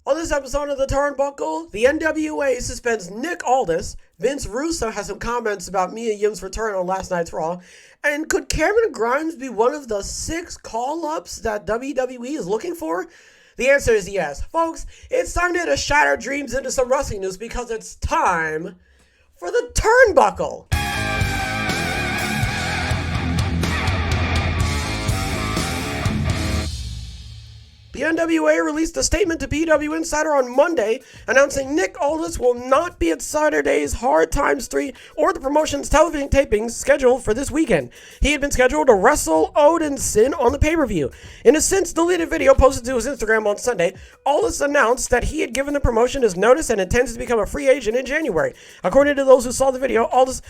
On this episode of the Turnbuckle, the NWA suspends Nick Aldis. Vince Russo has some comments about Mia Yim's return on last night's Raw. And could Cameron Grimes be one of the 6 call-ups that WWE is looking for? The answer is yes. Folks, it's time to shatter dreams into some wrestling news because it's time for the Turnbuckle. The NWA released a statement to PW Insider on Monday announcing Nick Aldis will not be at Saturday's Hard Times 3 or the promotion's television tapings scheduled for this weekend. He had been scheduled to wrestle Odinson on the pay-per-view. In a since-deleted video posted to his Instagram on Sunday, Aldis announced that he had given the promotion his notice and intends to become a free agent in January. According to those who saw the video, Aldis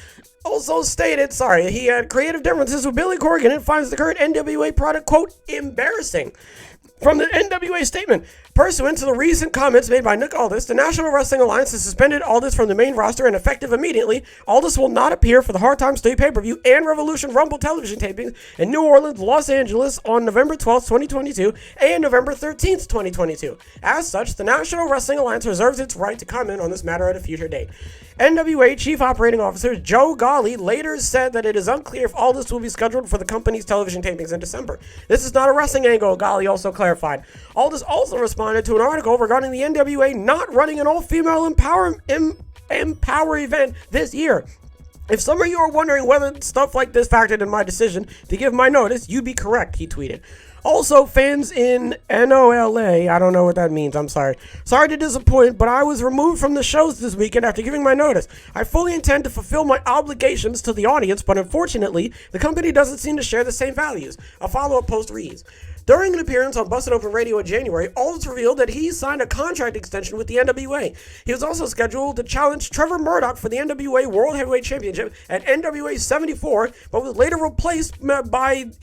also stated, he had creative differences with Billy Corgan and finds the current NWA product, quote, embarrassing. From the NWA statement, pursuant to the recent comments made by Nick Aldis, the National Wrestling Alliance has suspended Aldis from the main roster and effective immediately, Aldis will not appear for the Hard Times 3 pay-per-view and Revolution Rumble television tapings in New Orleans, Los Angeles on November 12th, 2022 and November 13th, 2022. As such, the National Wrestling Alliance reserves its right to comment on this matter at a future date. NWA Chief Operating Officer Joe Golly later said that it is unclear if Aldis will be scheduled for the company's television tapings in December. This is not a wrestling angle, Golly also clarified. Aldis also responded to an article regarding the NWA not running an all-female Empower event this year. If some of you are wondering whether stuff like this factored in my decision to give my notice, you'd be correct, he tweeted. Also, fans in NOLA, I don't know what that means, I'm sorry. Sorry to disappoint, but I was removed from the shows this weekend after giving my notice. I fully intend to fulfill my obligations to the audience, but unfortunately, the company doesn't seem to share the same values. A follow-up post reads, during an appearance on Busted Open Radio in January, Aldis revealed that he signed a contract extension with the NWA. He was also scheduled to challenge Trevor Murdoch for the NWA World Heavyweight Championship at NWA 74, but was later replaced in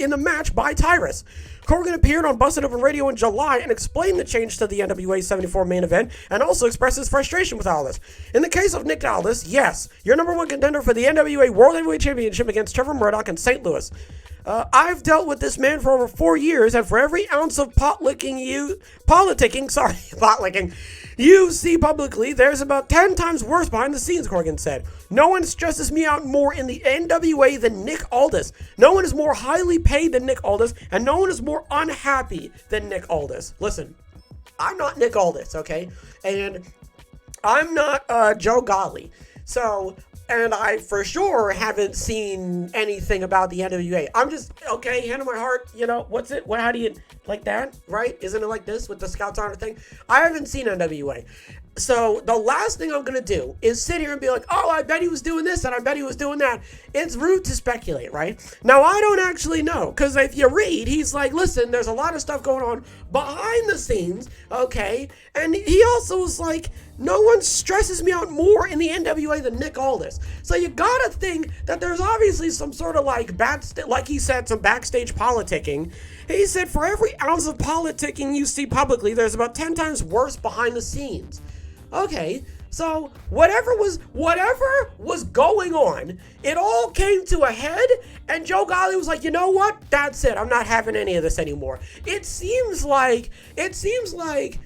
the match by Tyrus. Corgan appeared on Busted Open Radio in July and explained the change to the NWA 74 main event and also expressed his frustration with Aldis. In the case of Nick Aldis, yes, your number one contender for the NWA World Heavyweight Championship against Trevor Murdoch in St. Louis. I've dealt with this man for over 4 years, and for every ounce of politicking you see publicly, there's about 10 times worse behind the scenes, Corgan said. No one stresses me out more in the NWA than Nick Aldis. No one is more highly paid than Nick Aldis, and no one is more unhappy than Nick Aldis. Listen, I'm not Nick Aldis, okay? And I'm not Joe Golly. So, and I for sure haven't seen anything about the NWA. I'm just, okay, hand on my heart, what's it? How do you, like that, right? Isn't it like this with the Scouts Honor thing? I haven't seen NWA. So the last thing I'm going to do is sit here and be like, oh, I bet he was doing this and I bet he was doing that. It's rude to speculate, right? Now, I don't actually know, because if you read, he's like, listen, there's a lot of stuff going on behind the scenes, okay? And he also was like, no one stresses me out more in the NWA than Nick Aldis. So you gotta think that there's obviously some sort of like he said, some backstage politicking. He said for every ounce of politicking you see publicly, there's about 10 times worse behind the scenes. Okay, so whatever was going on, it all came to a head, and Joe Golly was like, you know what? That's it. I'm not having any of this anymore. It seems like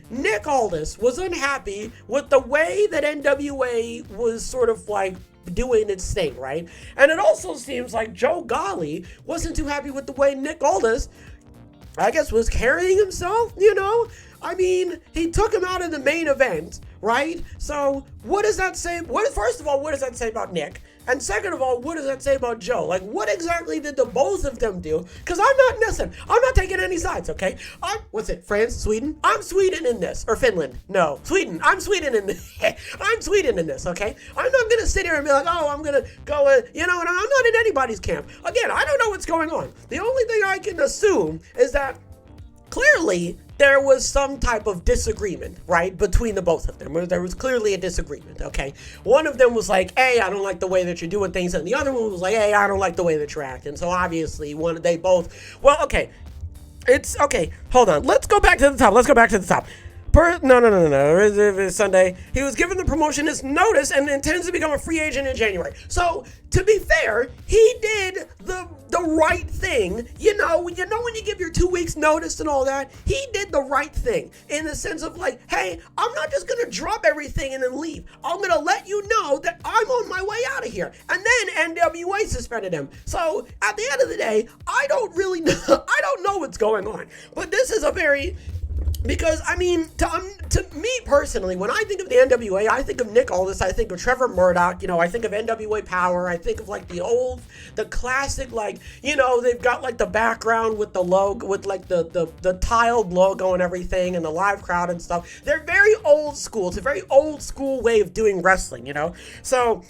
Nick Aldis was unhappy with the way that NWA was sort of like doing its thing, right? And it also seems like Joe Golly wasn't too happy with the way Nick Aldis, I guess, was carrying himself, I mean, he took him out of the main event, right? So what does that say? First of all, what does that say about Nick? And second of all, what does that say about Joe? Like, what exactly did the both of them do? Because I'm not taking any sides, okay? France, Sweden? I'm Sweden in this. Or Finland. No, Sweden. I'm Sweden in this. I'm Sweden in this, okay? I'm not going to sit here and be like, oh, I'm going to go, and I'm not in anybody's camp. Again, I don't know what's going on. The only thing I can assume is that clearly there was some type of disagreement, right, between the both of them. There was clearly a disagreement, okay? One of them was like, hey, I don't like the way that you're doing things, and the other one was like, hey, I don't like the way that you're acting. So obviously, hold on, let's go back to the top. No. Sunday. He was given the promotion as notice and intends to become a free agent in January. So, to be fair, he did the right thing. You know when you give your 2 weeks notice and all that, he did the right thing in the sense of like, hey, I'm not just gonna drop everything and then leave. I'm gonna let you know that I'm on my way out of here. And then NWA suspended him. So at the end of the day, I don't really know. I don't know what's going on. But this is a very Because, I mean, to me personally, when I think of the NWA, I think of Nick Aldis, I think of Trevor Murdoch, I think of NWA Power, I think of, like, the classic, like, they've got, like, the background with the logo, with, like, the tiled logo and everything, and the live crowd and stuff. They're very old school. It's a very old school way of doing wrestling, So,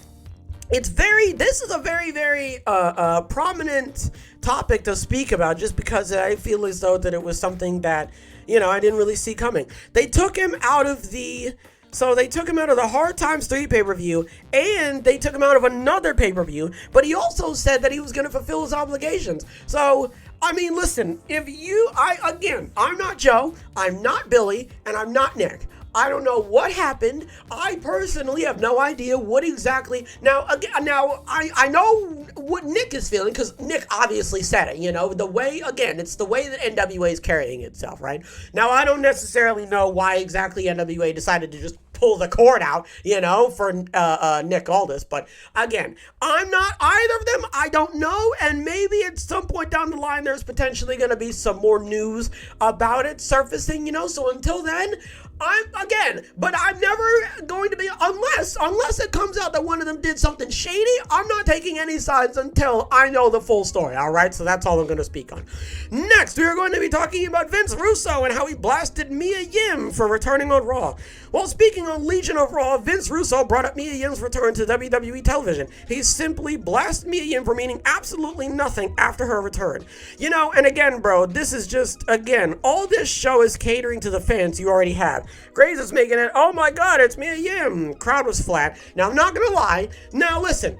this is a very, very prominent topic to speak about, just because I feel as though that it was something that, I didn't really see coming. They took him out of the Hard Times 3 pay-per-view, and they took him out of another pay-per-view, but he also said that he was going to fulfill his obligations. So, I mean, listen, I'm not Joe, I'm not Billy, and I'm not Nick. I don't know what happened. I personally have no idea what exactly. Now, I know what Nick is feeling, because Nick obviously said it, it's the way that NWA is carrying itself, right? Now, I don't necessarily know why exactly NWA decided to just pull the cord out, for Nick Aldis. But again, I'm not either of them. I don't know. And maybe at some point down the line, there's potentially going to be some more news about it surfacing, So until then, I'm never going to be, unless it comes out that one of them did something shady, I'm not taking any sides until I know the full story, all right? So that's all I'm going to speak on. Next, we are going to be talking about Vince Russo and how he blasted Mia Yim for returning on Raw. While speaking on Legion of Raw, Vince Russo brought up Mia Yim's return to WWE television. He simply blasted Mia Yim for meaning absolutely nothing after her return. And again, bro, this is just, all this show is catering to the fans you already have. Graves is making it, oh my god, it's Mia Yim. Crowd was flat. Now, I'm not gonna lie. Now, listen.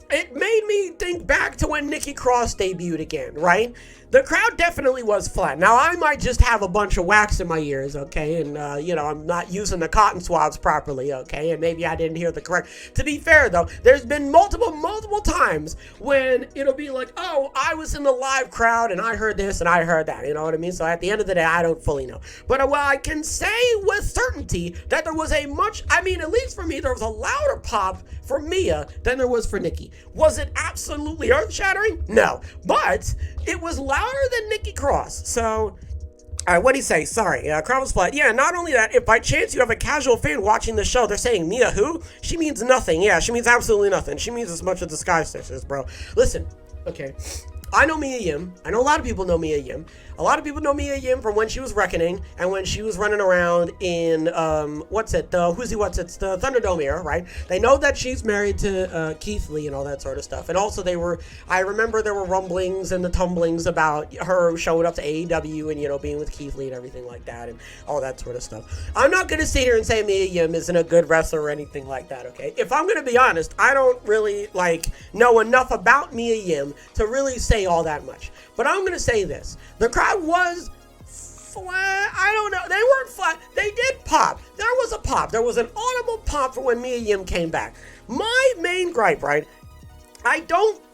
It made me think back to when Nikki Cross debuted again, right? The crowd definitely was flat. Now, I might just have a bunch of wax in my ears, okay? And, I'm not using the cotton swabs properly, okay? And maybe I didn't hear the correct. To be fair, though, there's been multiple times when it'll be like, oh, I was in the live crowd and I heard this and I heard that. You know what I mean? So at the end of the day, I don't fully know. But I can say with certainty that there was at least for me, there was a louder pop for Mia than there was for Nikki. Was it absolutely earth-shattering? No. But it was louder than Nikki Cross. So, what'd he say? Sorry, crowd was flat. Yeah, not only that, if by chance you have a casual fan watching the show, they're saying, Mia who? She means nothing. Yeah, she means absolutely nothing. She means as much as the Sky Sisters, bro. Listen, okay. I know Mia Yim. I know a lot of people know Mia Yim. A lot of people know Mia Yim from when she was Reckoning and when she was running around in, the Thunderdome era, right? They know that she's married to Keith Lee and all that sort of stuff. And also I remember there were rumblings and the tumblings about her showing up to AEW and, being with Keith Lee and everything like that and all that sort of stuff. I'm not going to sit here and say Mia Yim isn't a good wrestler or anything like that, okay? If I'm going to be honest, I don't really, know enough about Mia Yim to really say all that much. But I'm going to say this. The crowd was flat. I don't know. They weren't flat. They did pop. There was a pop. There was an audible pop for when Mia Yim came back. My main gripe, right?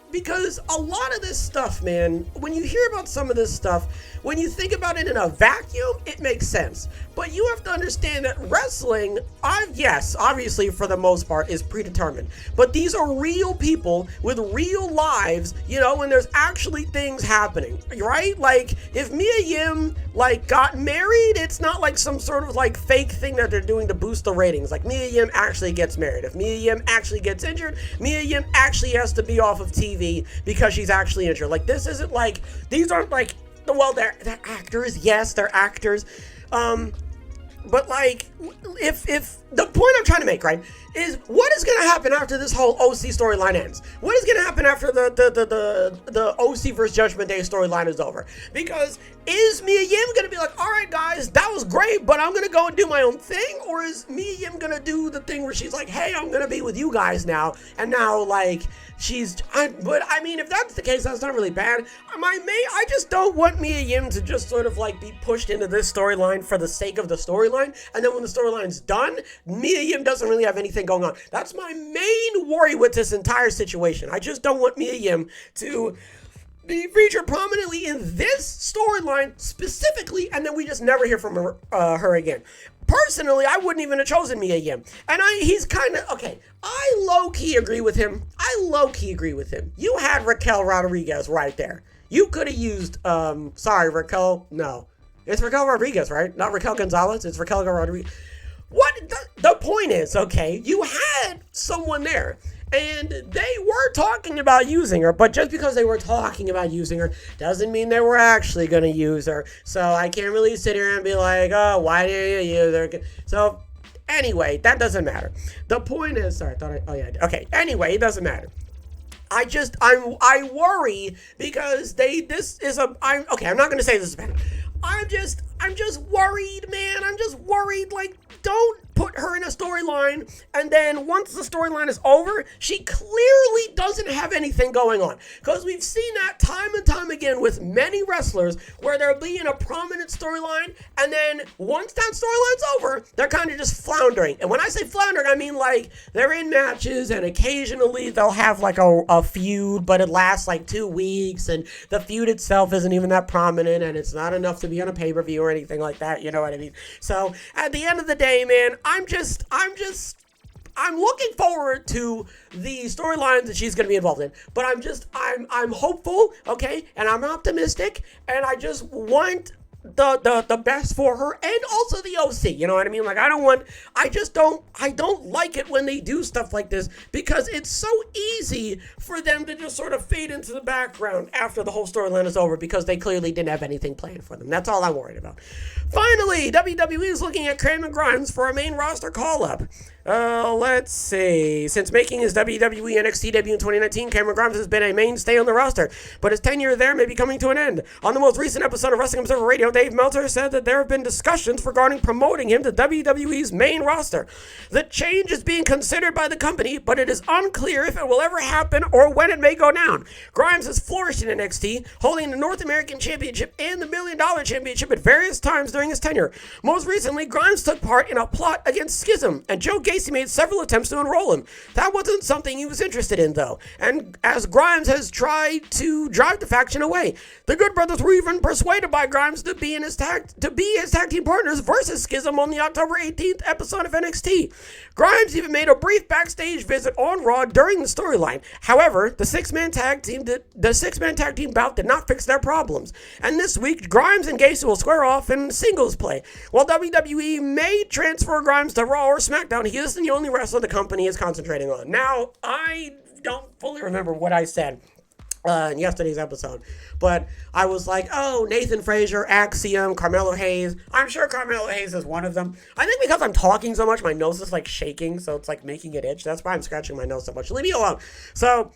Because a lot of this stuff, man, when you hear about some of this stuff, when you think about it in a vacuum, it makes sense. But you have to understand that wrestling, obviously for the most part, is predetermined. But these are real people with real lives, and there's actually things happening, right? Like, if Mia Yim, got married, it's not like some sort of, fake thing that they're doing to boost the ratings. Like, Mia Yim actually gets married. If Mia Yim actually gets injured, Mia Yim actually has to be off of TV because she's actually injured. These aren't they're actors. Yes, they're actors. But if the point I'm trying to make, right, is what is going to happen after this whole OC storyline ends? What is going to happen after the OC versus Judgment Day storyline is over? Because is Mia Yim going to be like, all right, guys, that was great, but I'm going to go and do my own thing? Or is Mia Yim going to do the thing where she's like, hey, I'm going to be with you guys now, and now, if that's the case, that's not really bad. I just don't want Mia Yim to just sort of, be pushed into this storyline for the sake of the storyline. storyline, and then when the storyline's done, Mia Yim doesn't really have anything going on. That's my main worry with this entire situation. I just don't want Mia Yim to be featured prominently in this storyline specifically, and then we just never hear from her again. Personally, I wouldn't even have chosen Mia Yim. And he's kind of, okay, I low-key agree with him. You had Raquel Rodriguez right there. You could have used, Raquel, no. It's Raquel Rodriguez, right? Not Raquel Gonzalez, it's Raquel Rodriguez. What, the point is, okay, you had someone there. And they were talking about using her, but just because they were talking about using her doesn't mean they were actually going to use her. So I can't really sit here and be like, oh, why did you use her? So anyway, that doesn't matter. The point is, anyway, it doesn't matter. I worry because I'm not going to say this is bad. I'm just worried, man. I'm just worried, like, don't put her in a storyline, and then once the storyline is over, she clearly doesn't have anything going on. Because we've seen that time and time again with many wrestlers, where they'll be in a prominent storyline, and then once that storyline's over, they're kind of just floundering. And when I say floundering, I mean, like, they're in matches, and occasionally they'll have, like, a feud, but it lasts, like, 2 weeks, and the feud itself isn't even that prominent, and it's not enough to be on a pay-per-view or anything like that, you know what I mean? So, at the end of the day, man, I'm looking forward to the storylines that she's going to be involved in, but I'm hopeful, okay, and I'm optimistic, and I just want the best for her, and also the OC, you know what I mean? Like, I don't like it when they do stuff like this, because it's so easy for them to just sort of fade into the background after the whole storyline is over, because they clearly didn't have anything planned for them. That's all I'm worried about. Finally, WWE is looking at Kramer Grimes for a main roster call-up. Let's see. Since making his WWE NXT debut in 2019, Kramer Grimes has been a mainstay on the roster, but his tenure there may be coming to an end. On the most recent episode of Wrestling Observer Radio, Dave Meltzer said that there have been discussions regarding promoting him to WWE's main roster. The change is being considered by the company, but it is unclear if it will ever happen or when it may go down. Grimes has flourished in NXT, holding the North American Championship and the $1 Million Championship at various times during his tenure. Most recently, Grimes took part in a plot against Schism, and Joe Gacy made several attempts to enroll him. That wasn't something he was interested in, though, and as Grimes has tried to drive the faction away. The Good Brothers were even persuaded by Grimes to be his tag team partners versus Schism on the October 18th episode of NXT. Grimes even made a brief backstage visit on Raw during the storyline. However, the six-man tag team bout did not fix their problems, and this week Grimes and Gacy will square off in singles play. While WWE may transfer Grimes to Raw or SmackDown, he isn't the only wrestler the company is concentrating on. Now, I don't fully remember what I said in yesterday's episode, but I was like, oh, Nathan Frazier, Axiom, Carmelo Hayes. I'm sure Carmelo Hayes is one of them. I think because I'm talking so much, my nose is like shaking, so it's like making it itch. That's why I'm scratching my nose so much. Leave me alone. So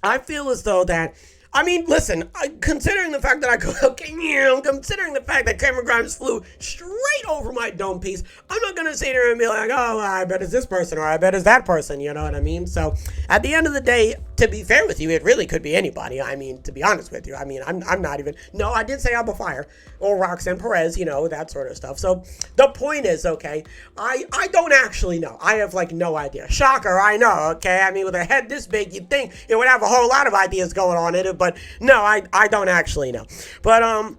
I feel as though that, I mean, listen, considering the fact that considering the fact that Kramer Grimes flew straight over my dome piece, I'm not going to sit here and be like, oh, I bet it's this person or I bet it's that person, you know what I mean? So at the end of the day, to be fair with you, it really could be anybody. I mean, to be honest with you, I mean, I'm not even, no, I did say Alba Fire or Roxanne Perez, you know, that sort of stuff. So the point is, okay, I don't actually know. I have like no idea. Shocker, I know, okay? I mean, with a head this big, you'd think it would have a whole lot of ideas going on in it, but no, I don't actually know. But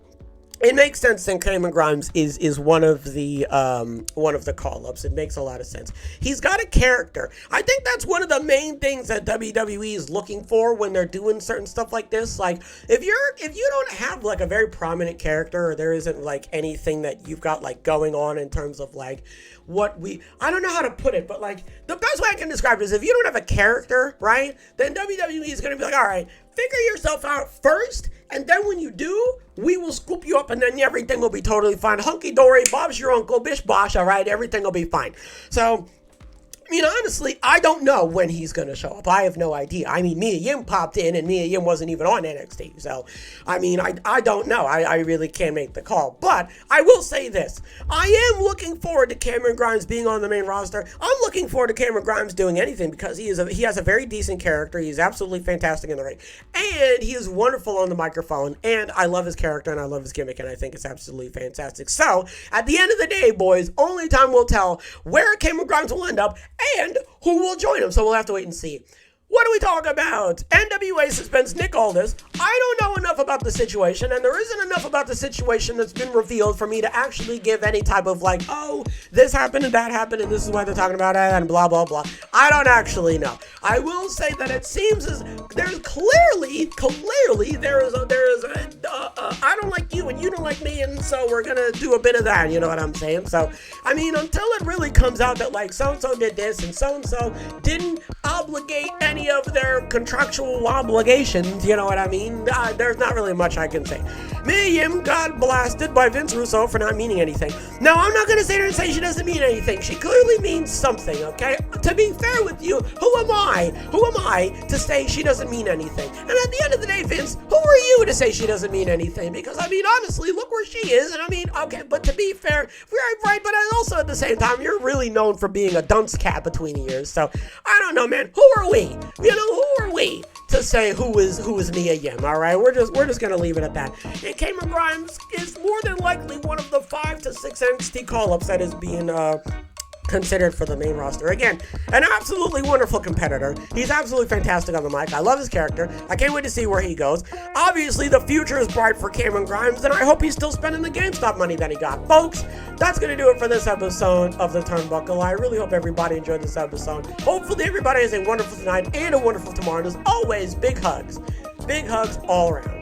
it makes sense that Kramer Grimes is one of the call-ups. It makes a lot of sense. He's got a character. I think that's one of the main things that WWE is looking for when they're doing certain stuff like this. Like, if you don't have like a very prominent character, or there isn't like anything that you've got like going on in terms of like I don't know how to put it, but like the best way I can describe it is if you don't have a character, right, then WWE is going to be like, all right, figure yourself out first, and then when you do, we will scoop you up, and then everything will be totally fine. Hunky-dory, Bob's your uncle, bish bosh, all right? Everything will be fine. So I mean, honestly, I don't know when he's going to show up. I have no idea. I mean, Mia Yim popped in, and Mia Yim wasn't even on NXT. So, I mean, I don't know. I really can't make the call. But I will say this. I am looking forward to Cameron Grimes being on the main roster. I'm looking forward to Cameron Grimes doing anything because he has a very decent character. He's absolutely fantastic in the ring. And he is wonderful on the microphone. And I love his character, and I love his gimmick, and I think it's absolutely fantastic. So, at the end of the day, boys, only time will tell where Cameron Grimes will end up and who will join him. So we'll have to wait and see. What do we talk about? NWA suspends Nick Aldis. I don't know enough about the situation, and there isn't enough about the situation that's been revealed for me to actually give any type of like, oh, this happened and that happened, and this is why they're talking about it, and blah, blah, blah. I don't actually know. I will say that it seems as there's clearly, there is a I don't like you and you don't like me, and so we're gonna do a bit of that, you know what I'm saying? So, I mean, until it really comes out that like so-and-so did this and so-and-so didn't obligate any of their contractual obligations, you know what I mean? There's not really much I can say. Mia Yim got blasted by Vince Russo for not meaning anything. Now, I'm not going to sit here and say she doesn't mean anything. She clearly means something, okay? To be fair with you, who am I? Who am I to say she doesn't mean anything? And at the end of the day, Vince, who are you to say she doesn't mean anything? Because, I mean, honestly, look where she is. And I mean, okay, but to be fair, right, but also at the same time, you're really known for being a dunce cat between the ears. So, I don't know, man. Who are we? You know, who are we to say who is Mia Yim? All right, we're just gonna leave it at that. And Cameron Grimes is more than likely one of the 5 to 6 NXT call-ups that is being considered for the main roster. Again, an absolutely wonderful competitor. He's absolutely fantastic on the mic. I love his character. I can't wait to see where he goes. Obviously, the future is bright for Cameron Grimes, and I hope he's still spending the GameStop money that he got. Folks, that's going to do it for this episode of The Turnbuckle. I really hope everybody enjoyed this episode. Hopefully, everybody has a wonderful tonight and a wonderful tomorrow. And as always, big hugs. Big hugs all around.